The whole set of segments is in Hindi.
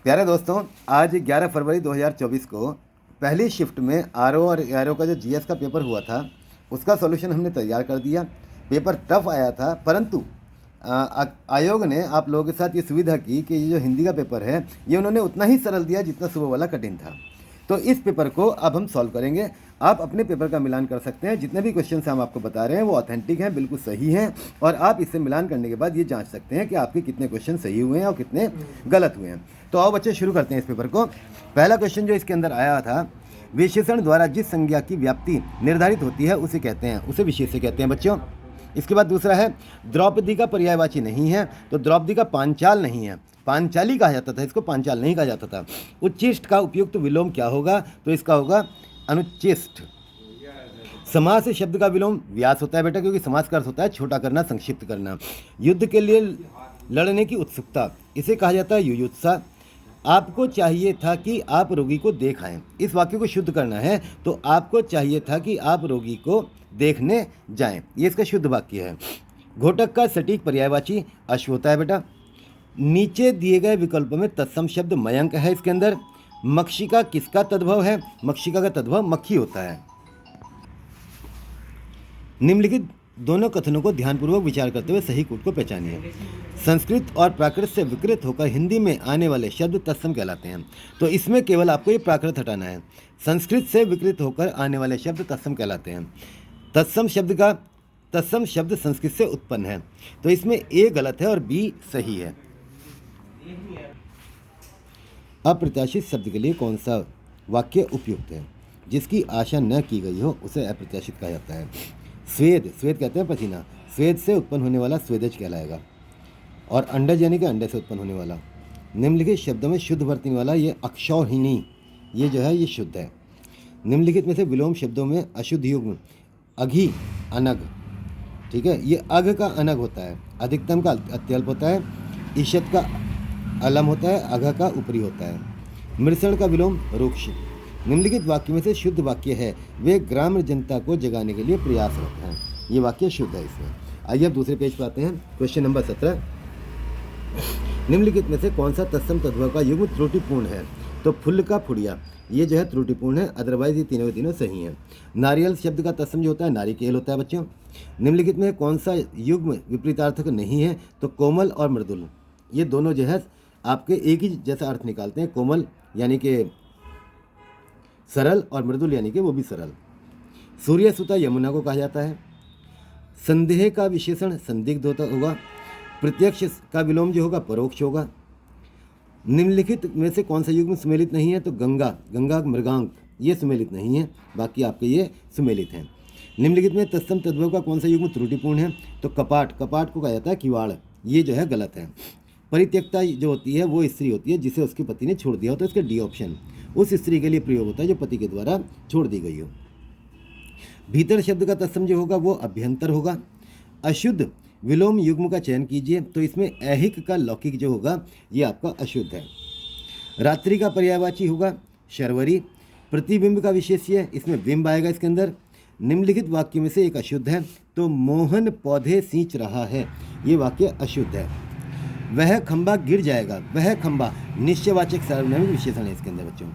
प्यारे दोस्तों, आज 11 फरवरी 2024 को पहली शिफ्ट में आरओ और एआरओ का जो जीएस का पेपर हुआ था उसका सॉल्यूशन हमने तैयार कर दिया। पेपर टफ आया था, परंतु आयोग ने आप लोगों के साथ ये सुविधा की कि ये जो हिंदी का पेपर है ये उन्होंने उतना ही सरल दिया जितना सुबह वाला कठिन था। तो इस पेपर को अब हम सॉल्व करेंगे। आप अपने पेपर का मिलान कर सकते हैं। जितने भी क्वेश्चन हम आपको बता रहे हैं वो ऑथेंटिक हैं, बिल्कुल सही हैं, और आप इससे मिलान करने के बाद ये जांच सकते हैं कि आपके कितने क्वेश्चन सही हुए हैं और कितने गलत हुए हैं। तो आओ बच्चे, शुरू करते हैं इस पेपर को। पहला क्वेश्चन जो इसके अंदर आया था, विशेषण द्वारा जिस संज्ञा की व्याप्ति निर्धारित होती है उसे कहते हैं, उसे विशेष्य कहते हैं बच्चों। इसके बाद दूसरा है, द्रौपदी का पर्यायवाची नहीं है, तो द्रौपदी का पांचाल नहीं है, पांचाली कहा जाता था, इसको पांचाल नहीं कहा जाता था। उच्चिष्ट का उपयुक्त विलोम क्या होगा, तो इसका होगा अनुच्चिष्ट। समास शब्द का विलोम व्यास होता है बेटा, क्योंकि समास का अर्थ होता है छोटा करना, संक्षिप्त करना। युद्ध के लिए लड़ने की उत्सुकता, इसे कहा जाता है युयुत्सा। आपको चाहिए था कि आप रोगी को देख आएं, इस वाक्य को शुद्ध करना है तो आपको चाहिए था कि आप रोगी को देखने जाएं, ये इसका शुद्ध वाक्य है। घोटक का सटीक पर्यायवाची अश्व होता है बेटा। नीचे दिए गए विकल्पों में तत्सम शब्द मयंक है इसके अंदर। मक्षिका किसका तद्भव है, मक्षिका का तद्भव मक्खी होता है। निम्नलिखित दोनों कथनों को ध्यानपूर्वक विचार करते हुए सही कूट को पहचानिए। संस्कृत और प्राकृत से विकृत होकर हिंदी में आने वाले शब्द तत्सम कहलाते हैं। तो इसमें केवल आपको ये प्राकृत हटाना है। संस्कृत से विकृत होकर आने वाले शब्द तत्सम कहलाते हैं। तत्सम शब्द संस्कृत से उत्पन्न है, तो इसमें ए गलत है और बी सही है। अप्रत्याशित शब्द के लिए कौन सा वाक्य उपयुक्त है? जिसकी आशा न की गई हो उसे अप्रत्याशित कहा जाता है। स्वेद कहते हैं पसीना, स्वेद से उत्पन्न होने वाला स्वेदज कहलाएगा। और अंडज यानी कि अंडे से उत्पन्न होने वाला। निम्नलिखित शब्दों में शुद्ध वर्तने वाला ये अक्षौहिणी, ये जो है ये शुद्ध है। निम्नलिखित में से विलोम शब्दों में अशुद्ध युग्म अघि अनग, ठीक है, ये अघ का अनग होता है, अधिकतम का अत्यल्प होता है, ईशत का अलम होता है, अघ का ऊपरी होता है। मृषण का विलोम रुक्ष। निम्नलिखित वाक्य में से शुद्ध वाक्य है, वे ग्रामीण जनता को जगाने के लिए प्रयासरत हैं, ये वाक्य शुद्ध है इसमें। आइए अब दूसरे पेज पर आते हैं। क्वेश्चन नंबर 17, निम्नलिखित में से कौन सा तत्सम तद्भव का युग्म त्रुटिपूर्ण है? तो फुल का फुड़िया, ये जो है त्रुटिपूर्ण है, अदरवाइज ये तीनों के तीनों सही हैं। नारियल शब्द का तत्सम जो होता है नारिकेल होता है बच्चों। निम्नलिखित में कौन सा युग्म विपरीतार्थक नहीं है? तो कोमल और मृदुल, ये दोनों जो है आपके एक ही जैसा अर्थ निकालते हैं। कोमल यानी कि सरल और मृदुल यानी कि वो भी सरल। सूर्य सुता यमुना को कहा जाता है। संदेह का विशेषण संदिग्ध होता होगा। प्रत्यक्ष का विलोम जो होगा परोक्ष होगा। निम्नलिखित में से कौन सा युग्म सुमेलित नहीं है? तो गंगा मृगांक, ये सुमेलित नहीं है, बाकी आपके ये सुमेलित हैं। निम्नलिखित में तत्सम तद्भव का कौन सा युग्म त्रुटिपूर्ण है? तो कपाट को कहा जाता है किवाड़, ये जो है गलत है। परित्यक्ता जो होती है वो स्त्री होती है जिसे उसके पति ने छोड़ दिया हो, तो इसका डी ऑप्शन उस स्त्री के लिए प्रयोग होता है जो पति के द्वारा छोड़ दी गई हो। भीतर शब्द का तत्सम जो होगा वो अभ्यंतर होगा। अशुद्ध विलोम युग्म का चयन कीजिए, तो इसमें ऐहिक का लौकिक जो होगा ये आपका अशुद्ध है। रात्रि का पर्यायवाची होगा शर्वरी। प्रतिबिंब का विशेष्य, इसमें बिंब आएगा इसके अंदर। निम्नलिखित वाक्य में से एक अशुद्ध है, तो मोहन पौधे सींच रहा है, ये वाक्य अशुद्ध है। वह खंबा गिर जाएगा, वह खंबा निश्चयवाचक सार्वनामिक विशेषण है इसके अंदर बच्चों,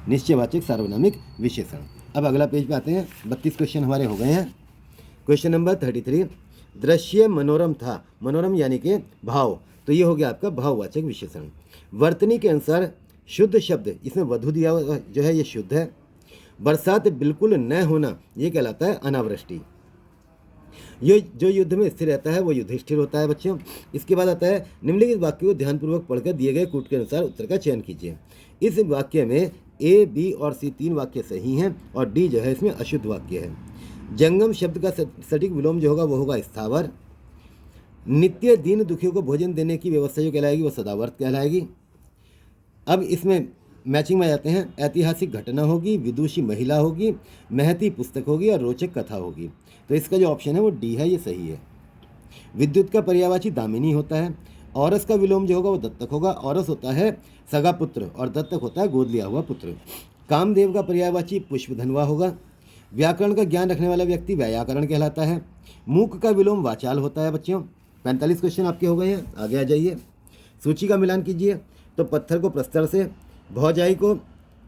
निश्चयवाचक सार्वनामिक विशेषण। अब अगला पेज पे आते हैं। 32 क्वेश्चन हमारे हो गए हैं। क्वेश्चन नंबर 33, दृश्य मनोरम था, मनोरम यानी कि भाव, तो ये हो गया आपका भाववाचक विशेषण। वर्तनी के अनुसार शुद्ध शब्द, इसमें वधु दिया हुआ जो है ये शुद्ध है। बरसात बिल्कुल न होना, ये कहलाता है अनावृष्टि। ये जो युद्ध में स्थिर रहता है वो युधिष्ठिर होता है बच्चों। इसके बाद आता है, निम्नलिखित वाक्य को ध्यानपूर्वक पढ़कर दिए गए कूट के अनुसार उत्तर का चयन कीजिए। इस वाक्य में ए, बी और सी तीन वाक्य सही हैं और डी जो है इसमें अशुद्ध वाक्य है। जंगम शब्द का सटीक विलोम जो होगा वो होगा स्थावर। नित्य दीन दुखियों को भोजन देने की व्यवस्था जो कहलाएगी वो सदावर्त कहलाएगी। अब इसमें मैचिंग में जाते हैं। ऐतिहासिक घटना होगी, विदुषी महिला होगी, महती पुस्तक होगी और रोचक कथा होगी, तो इसका जो ऑप्शन है वो डी है, ये सही है। विद्युत का पर्यायवाची दामिनी होता है। औरस का विलोम जो होगा वो दत्तक होगा। औरस होता है सगा पुत्र और दत्तक होता है गोद लिया हुआ पुत्र। कामदेव का पर्यायवाची पुष्पधनवा होगा। व्याकरण का ज्ञान रखने वाला व्यक्ति व्याकरण कहलाता है। मूक का विलोम वाचाल होता है बच्चों। 45 क्वेश्चन आपके हो गए हैं, आगे आ जाइए। सूची का मिलान कीजिए। तो पत्थर को प्रस्तर से, भौजाई को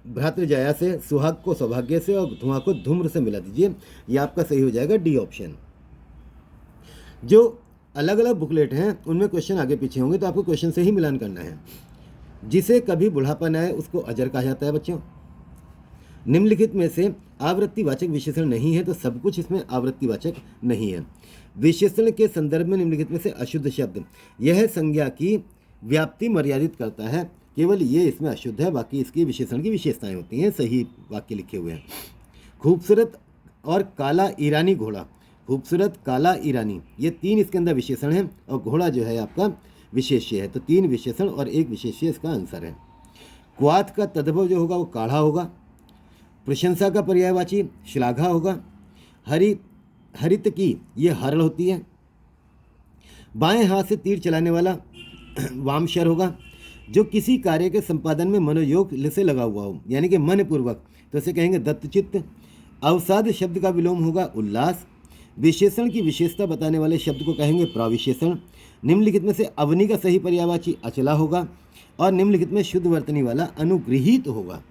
भ्रातृजाया से, सुहाग को सौभाग्य से और धुआं को धूम्र से मिला दीजिए। ये आपका सही हो जाएगा डी ऑप्शन। जो अलग अलग बुकलेट हैं उनमें क्वेश्चन आगे पीछे होंगे तो आपको क्वेश्चन से ही मिलान करना है। जिसे कभी बुढ़ापा न आए उसको अजर कहा जाता है बच्चों। निम्नलिखित में से आवृत्तिवाचक विशेषण नहीं है, तो सब कुछ इसमें आवृत्तिवाचक नहीं है। विशेषण के संदर्भ में निम्नलिखित में से अशुद्ध शब्द, यह संज्ञा की व्याप्ति मर्यादित करता है, केवल ये इसमें अशुद्ध है, बाकी इसकी विशेषण की विशेषताएं होती हैं। सही वाक्य लिखे हुए हैं। खूबसूरत और काला ईरानी घोड़ा, खूबसूरत, काला, ईरानी, ये 3 इसके अंदर विशेषण हैं और घोड़ा जो है आपका विशेष्य है। तो 3 विशेषण और 1 विशेष्य इसका आंसर है। क्वाथ का तद्भव जो होगा वो काढ़ा होगा। प्रशंसा का पर्यायवाची श्लाघा होगा। हरित की ये हरड़ होती है। बाएं हाथ से तीर चलाने वाला वामशर होगा। जो किसी कार्य के संपादन में मनोयोग से लगा हुआ हो, यानी कि मनपूर्वक, तो इसे कहेंगे दत्तचित्त। अवसाद शब्द का विलोम होगा उल्लास। विशेषण की विशेषता बताने वाले शब्द को कहेंगे प्रविशेषण। निम्नलिखित में से अवनी का सही पर्यायवाची अचला होगा और निम्नलिखित में शुद्ध वर्तनी वाला अनुगृहीत होगा।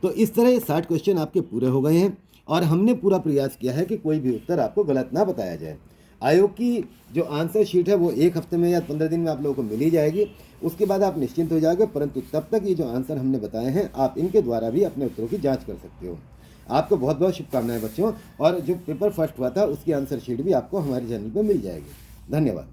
तो इस तरह ये 60 क्वेश्चन आपके पूरे हो गए हैं और हमने पूरा प्रयास किया है कि कोई भी उत्तर आपको गलत ना बताया जाए। आयोग की जो आंसर शीट है वो 1 हफ्ते में या 15 दिन में आप लोगों को मिल ही जाएगी। उसके बाद आप निश्चिंत हो जाओगे, परंतु तब तक ये जो आंसर हमने बताए हैं आप इनके द्वारा भी अपने उत्तरों की जाँच कर सकते हो। आपको बहुत बहुत शुभकामनाएं बच्चों, और जो पेपर फर्स्ट हुआ था उसकी आंसर शीट भी आपको हमारे चैनल पर मिल जाएगी। धन्यवाद।